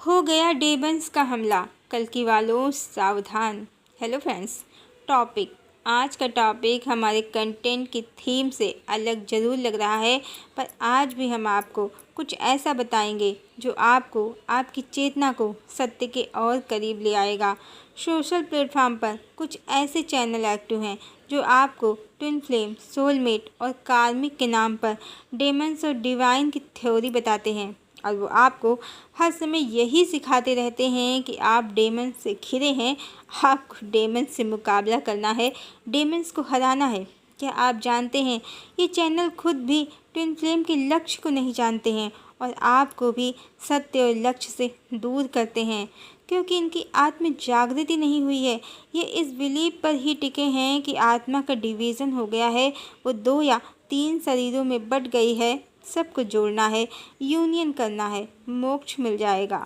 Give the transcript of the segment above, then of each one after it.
हो गया डेमन्स का हमला, कल्कि वालों सावधान। हेलो फ्रेंड्स, आज का टॉपिक हमारे कंटेंट की थीम से अलग ज़रूर लग रहा है, पर आज भी हम आपको कुछ ऐसा बताएंगे जो आपको आपकी चेतना को सत्य के और करीब ले आएगा। सोशल प्लेटफॉर्म पर कुछ ऐसे चैनल एक्टिव हैं जो आपको ट्विन फ्लेम, सोलमेट और कार्मिक के नाम पर डेमन्स और डिवाइन की थ्योरी बताते हैं, और वो आपको हर समय यही सिखाते रहते हैं कि आप डेमन से घिरे हैं, आपको डेमन से मुकाबला करना है, डेमन्स को हराना है। क्या आप जानते हैं ये चैनल खुद भी ट्विन फ्लेम के लक्ष्य को नहीं जानते हैं और आपको भी सत्य और लक्ष्य से दूर करते हैं, क्योंकि इनकी आत्म जागृति नहीं हुई है। ये इस बिलीव पर ही टिके हैं कि आत्मा का डिवीज़न हो गया है, वो 2 या 3 शरीरों में बट गई है, सबको जोड़ना है, यूनियन करना है, मोक्ष मिल जाएगा।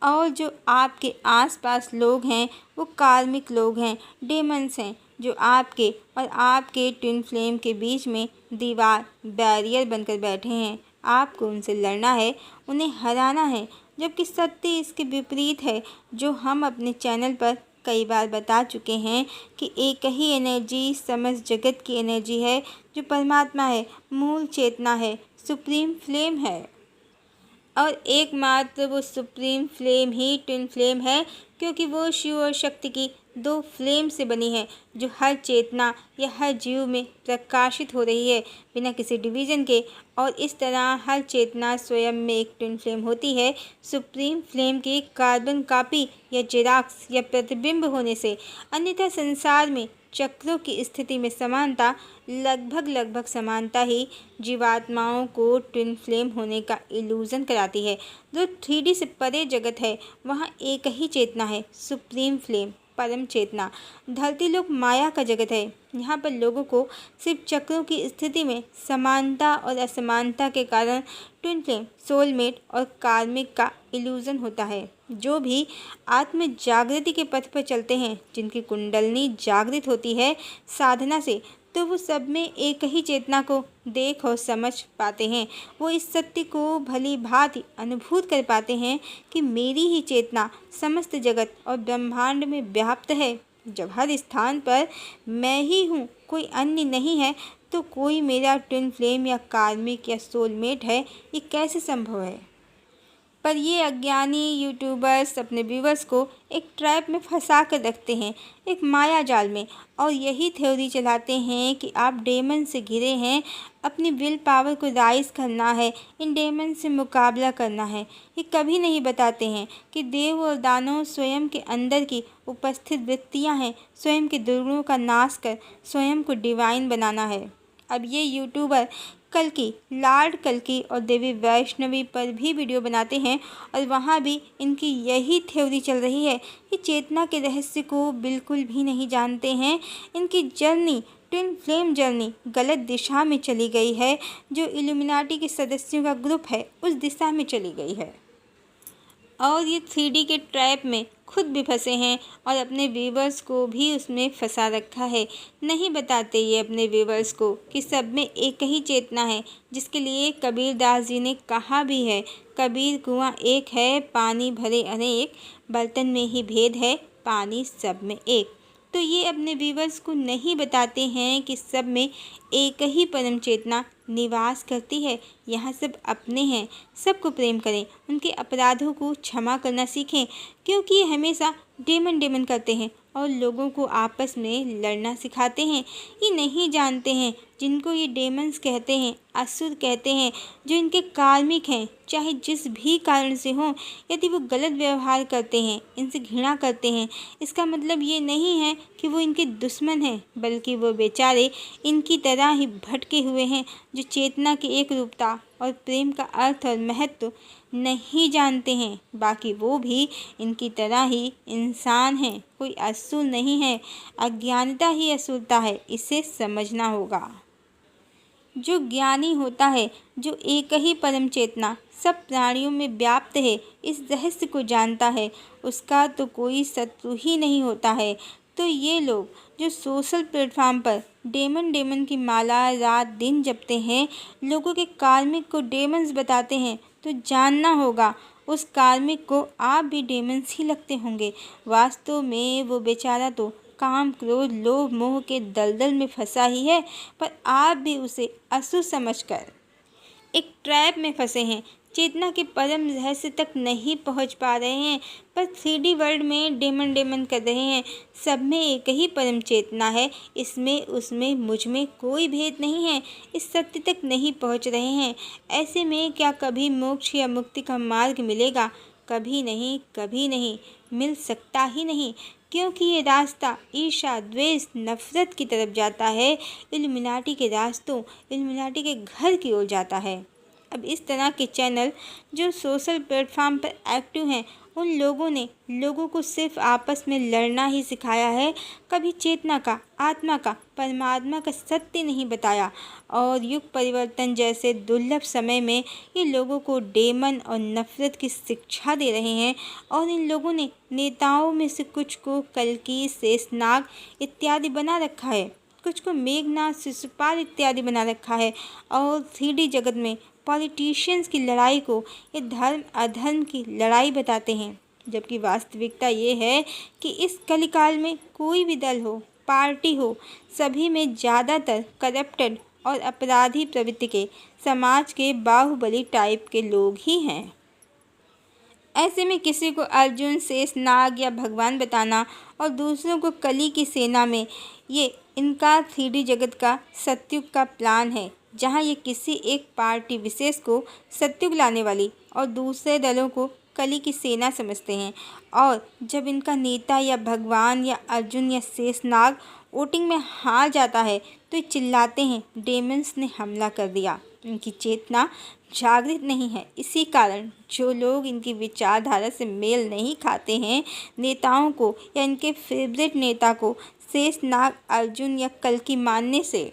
और जो आपके आसपास लोग हैं वो कार्मिक लोग हैं, डेमन्स हैं, जो आपके और आपके ट्विन फ्लेम के बीच में दीवार, बैरियर बनकर बैठे हैं। आपको उनसे लड़ना है, उन्हें हराना है, जबकि सत्य इसके विपरीत है, जो हम अपने चैनल पर कई बार बता चुके हैं कि एक ही एनर्जी समस्त जगत की एनर्जी है, जो परमात्मा है, मूल चेतना है, सुप्रीम फ्लेम है। और एकमात्र वो सुप्रीम फ्लेम ही ट्विन फ्लेम है, क्योंकि वो शिव और शक्ति की 2 फ्लेम से बनी है, जो हर चेतना या हर जीव में प्रकाशित हो रही है बिना किसी डिवीज़न के। और इस तरह हर चेतना स्वयं में एक ट्विन फ्लेम होती है, सुप्रीम फ्लेम की कार्बन कॉपी या जेरॉक्स या प्रतिबिंब होने से। अन्यथा संसार में चक्रों की स्थिति में समानता, लगभग समानता ही जीवात्माओं को ट्विन फ्लेम होने का इल्यूज़न कराती है। जो 3D से परे जगत है, वहाँ एक ही चेतना है, सुप्रीम फ्लेम, परम चेतना। धरती लोक माया का जगत है, यहाँ पर लोगों को सिर्फ चक्रों की स्थिति में समानता और असमानता के कारण ट्विन फ्लेम, सोलमेट और कार्मिक का इल्यूज़न होता है। जो भी आत्म जागृति के पथ पर चलते हैं, जिनकी कुंडलनी जागृत होती है साधना से, तो वो सब में एक ही चेतना को देख और समझ पाते हैं। वो इस सत्य को भली भांति अनुभूत कर पाते हैं कि मेरी ही चेतना समस्त जगत और ब्रह्मांड में व्याप्त है। जब हर स्थान पर मैं ही हूँ, कोई अन्य नहीं है, तो कोई मेरा ट्विन फ्लेम या कार्मिक या सोलमेट है, ये कैसे संभव है? पर ये अज्ञानी यूट्यूबर्स अपने व्यूवर्स को एक ट्रैप में फंसा कर रखते हैं, एक माया जाल में, और यही थ्योरी चलाते हैं कि आप डेमन से घिरे हैं, अपनी विल पावर को राइज करना है, इन डेमन से मुकाबला करना है। ये कभी नहीं बताते हैं कि देव और दानव स्वयं के अंदर की उपस्थित वृत्तियाँ हैं, स्वयं के दुर्गुणों का नाश कर स्वयं को डिवाइन बनाना है। अब ये यूट्यूबर कल्कि, लॉर्ड कल्कि और देवी वैष्णवी पर भी वीडियो बनाते हैं, और वहाँ भी इनकी यही थ्योरी चल रही है कि चेतना के रहस्य को बिल्कुल भी नहीं जानते हैं। इनकी जर्नी, ट्विन फ्लेम जर्नी, गलत दिशा में चली गई है। जो इल्यूमिनाटी के सदस्यों का ग्रुप है, उस दिशा में चली गई है, और ये 3D के ट्रैप में खुद भी फंसे हैं और अपने व्यूवर्स को भी उसमें फंसा रखा है। नहीं बताते ये अपने व्यूवर्स को कि सब में एक ही चेतना है, जिसके लिए कबीरदास जी ने कहा भी है, कबीर कुआं एक है, पानी भरे अनेक, बर्तन में ही भेद है, पानी सब में एक। तो ये अपने व्यूवर्स को नहीं बताते हैं कि सब में एक ही परम चेतना निवास करती है। यहाँ सब अपने हैं, सबको प्रेम करें, उनके अपराधों को क्षमा करना सीखें, क्योंकि ये हमेशा डेमन करते हैं और लोगों को आपस में लड़ना सिखाते हैं। ये नहीं जानते हैं जिनको ये डेमन्स कहते हैं, असुर कहते हैं, जो इनके कार्मिक हैं, चाहे जिस भी कारण से हों, यदि वो गलत व्यवहार करते हैं, इनसे घृणा करते हैं, इसका मतलब ये नहीं है कि वो इनके दुश्मन हैं, बल्कि वो बेचारे इनकी तरह ही भटके हुए हैं, जो चेतना की एक रूपता और प्रेम का अर्थ और महत्व नहीं जानते हैं। बाकी वो भी इनकी तरह ही इंसान हैं, कोई असुर नहीं है। अज्ञानता ही असुरता है, इसे समझना होगा। जो ज्ञानी होता है, जो एक ही परम चेतना सब प्राणियों में व्याप्त है, इस रहस्य को जानता है, उसका तो कोई शत्रु ही नहीं होता है। तो ये लोग जो सोशल प्लेटफॉर्म पर डेमन की माला रात दिन जपते हैं, लोगों के कार्मिक को डेमन्स बताते हैं, तो जानना होगा उस कार्मिक को आप भी डेमन्स ही लगते होंगे। वास्तव में वो बेचारा तो काम, क्रोध, लोभ, मोह के दलदल में फंसा ही है, पर आप भी उसे असुर समझकर एक ट्रैप में फंसे हैं। चेतना के परम रहस्य तक नहीं पहुंच पा रहे हैं, पर 3D वर्ल्ड में डेमन डेमन कर रहे हैं। सब में एक ही परम चेतना है, इसमें उसमें मुझ में कोई भेद नहीं है। इस सत्य तक नहीं पहुंच रहे हैं। ऐसे में क्या कभी मोक्ष या मुक्ति का मार्ग मिलेगा? कभी नहीं, कभी नहीं, मिल सकता ही नहीं, क्योंकि ये रास्ता ईर्ष्या, द्वेष, नफरत की तरफ जाता है। इल्यूमिनाटी के रास्तों, इल्यूमिनाटी के घर की ओर जाता है। अब इस तरह के चैनल जो सोशल प्लेटफॉर्म पर एक्टिव हैं, उन लोगों ने लोगों को सिर्फ आपस में लड़ना ही सिखाया है। कभी चेतना का, आत्मा का, परमात्मा का सत्य नहीं बताया। और युग परिवर्तन जैसे दुर्लभ समय में ये लोगों को डेमन और नफरत की शिक्षा दे रहे हैं। और इन लोगों ने नेताओं में से कुछ को कल्कि, शेषनाग इत्यादि बना रखा है, कुछ को मेघनाथ, शिशुपाल इत्यादि बना रखा है। और 3D जगत में पॉलिटिशियंस की लड़ाई को ये धर्म अधर्म की लड़ाई बताते हैं, जबकि वास्तविकता ये है कि इस कलिकाल में कोई भी दल हो, पार्टी हो, सभी में ज़्यादातर करप्टेड और अपराधी प्रवृत्ति के, समाज के बाहुबली टाइप के लोग ही हैं। ऐसे में किसी को अर्जुन, शेषनाग या भगवान बताना और दूसरों को कली की सेना में, ये इनका 3D जगत का सत्युग का प्लान है, जहां ये किसी एक पार्टी विशेष को सत्युग लाने वाली और दूसरे दलों को कली की सेना समझते हैं। और जब इनका नेता या भगवान या अर्जुन या शेषनाग वोटिंग में हार जाता है तो ये चिल्लाते हैं, डेमन्स ने हमला कर दिया। इनकी चेतना जागृत नहीं है। इसी कारण जो लोग इनकी विचारधारा से मेल नहीं खाते हैं, नेताओं को या इनके फेवरेट नेता को शेषनाग, अर्जुन या कल्कि मानने से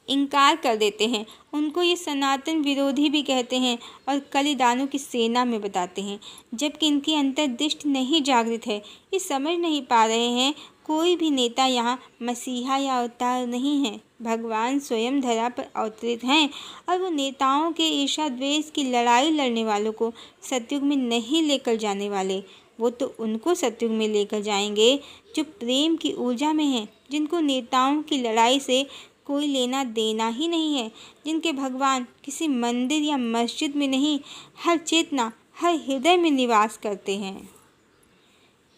इनकार कर देते हैं। उनको ये सनातन विरोधी भी कहते हैं और कलिदानों की सेना में बताते हैं, जबकि इनकी अंतर्दृष्टि नहीं जागृत है। ये समझ नहीं पा रहे हैं कोई भी नेता यहाँ मसीहा या अवतार नहीं है। भगवान स्वयं धरा पर अवतरित हैं और वो नेताओं के ईर्ष्या द्वेष की लड़ाई लड़ने वालों को सतयुग में नहीं लेकर जाने वाले। वो तो उनको सतयुग में लेकर जाएंगे जो प्रेम की ऊर्जा में हैं, जिनको नेताओं की लड़ाई से कोई लेना देना ही नहीं है, जिनके भगवान किसी मंदिर या मस्जिद में नहीं, हर चेतना, हर हृदय में निवास करते हैं।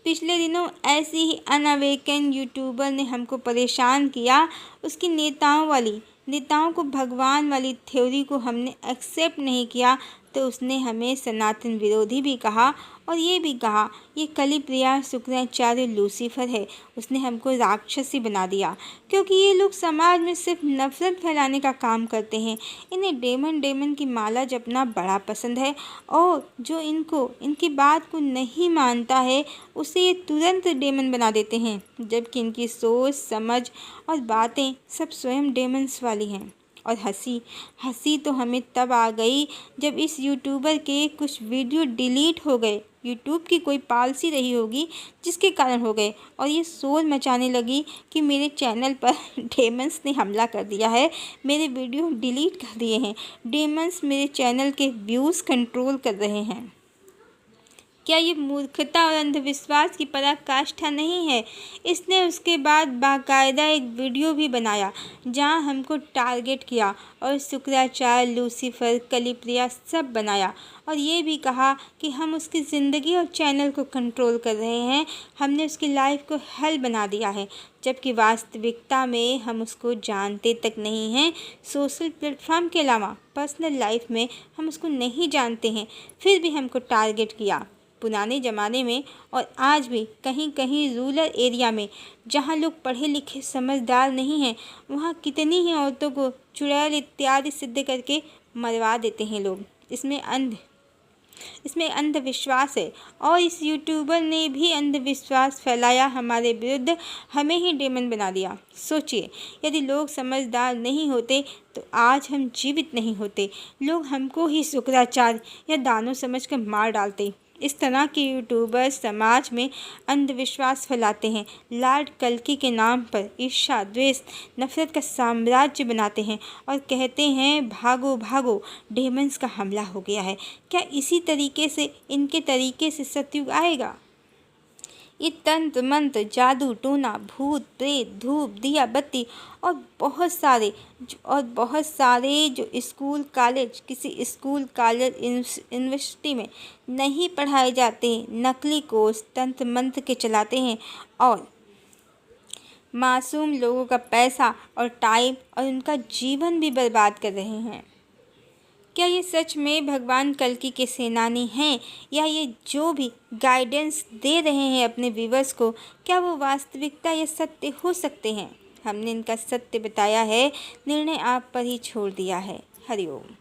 पिछले दिनों ऐसी ही अनअवेकन यूट्यूबर ने हमको परेशान किया। उसकी नेताओं को भगवान वाली थ्योरी को हमने एक्सेप्ट नहीं किया तो उसने हमें सनातन विरोधी भी कहा और ये भी कहा ये कली प्रिया शुक्राचार्य लूसीफर है। उसने हमको राक्षसी बना दिया, क्योंकि ये लोग समाज में सिर्फ नफरत फैलाने का काम करते हैं। इन्हें डेमन की माला जपना बड़ा पसंद है और जो इनकी बात को नहीं मानता है उसे ये तुरंत डेमन बना देते हैं, जबकि इनकी सोच, समझ और बातें सब स्वयं डेमन्स वाली हैं। और हंसी तो हमें तब आ गई जब इस यूट्यूबर के कुछ वीडियो डिलीट हो गए। यूट्यूब की कोई पॉलिसी रही होगी जिसके कारण हो गए और ये शोर मचाने लगी कि मेरे चैनल पर डेमन्स ने हमला कर दिया है, मेरे वीडियो डिलीट कर दिए हैं, डेमन्स मेरे चैनल के व्यूज़ कंट्रोल कर रहे हैं। क्या ये मूर्खता और अंधविश्वास की पराकाष्ठा नहीं है? इसने उसके बाद बाकायदा एक वीडियो भी बनाया जहां हमको टारगेट किया और शुक्राचार्य, लूसीफर, कलिप्रिया सब बनाया और ये भी कहा कि हम उसकी ज़िंदगी और चैनल को कंट्रोल कर रहे हैं, हमने उसकी लाइफ को हेल बना दिया है, जबकि वास्तविकता में हम उसको जानते तक नहीं हैं। सोशल प्लेटफॉर्म के अलावा पर्सनल लाइफ में हम उसको नहीं जानते हैं, फिर भी हमको टारगेट किया। पुराने ज़माने में और आज भी कहीं कहीं रूरल एरिया में जहाँ लोग पढ़े लिखे समझदार नहीं हैं, वहाँ कितनी ही औरतों को चुड़ैल इत्यादि सिद्ध करके मरवा देते हैं लोग। इसमें अंधविश्वास है और इस यूट्यूबर ने भी अंधविश्वास फैलाया हमारे विरुद्ध, हमें ही डेमन बना दिया। सोचिए, यदि लोग समझदार नहीं होते तो आज हम जीवित नहीं होते, लोग हमको ही शुक्राचार्य या दानव समझकर मार डालते। इस तरह के यूट्यूबर्स समाज में अंधविश्वास फैलाते हैं, लॉर्ड कल्कि के नाम पर ईर्ष्या, द्वेष, नफरत का साम्राज्य बनाते हैं और कहते हैं भागो भागो, डेमन्स का हमला हो गया है। क्या इसी तरीके से इनके तरीके से सतयुग आएगा? ये तंत्र मंत्र, जादू टोना, भूत प्रेत, धूप दिया बत्ती और बहुत सारे जो स्कूल कॉलेज, किसी स्कूल कॉलेज यूनिवर्सिटी में नहीं पढ़ाए जाते हैं, नकली कोर्स तंत्र मंत्र के चलाते हैं और मासूम लोगों का पैसा और टाइम और उनका जीवन भी बर्बाद कर रहे हैं। क्या ये सच में भगवान कल्कि के सेनानी हैं, या ये जो भी गाइडेंस दे रहे हैं अपने व्यूवर्स को, क्या वो वास्तविकता या सत्य हो सकते हैं? हमने इनका सत्य बताया है, निर्णय आप पर ही छोड़ दिया है। हरि ओम।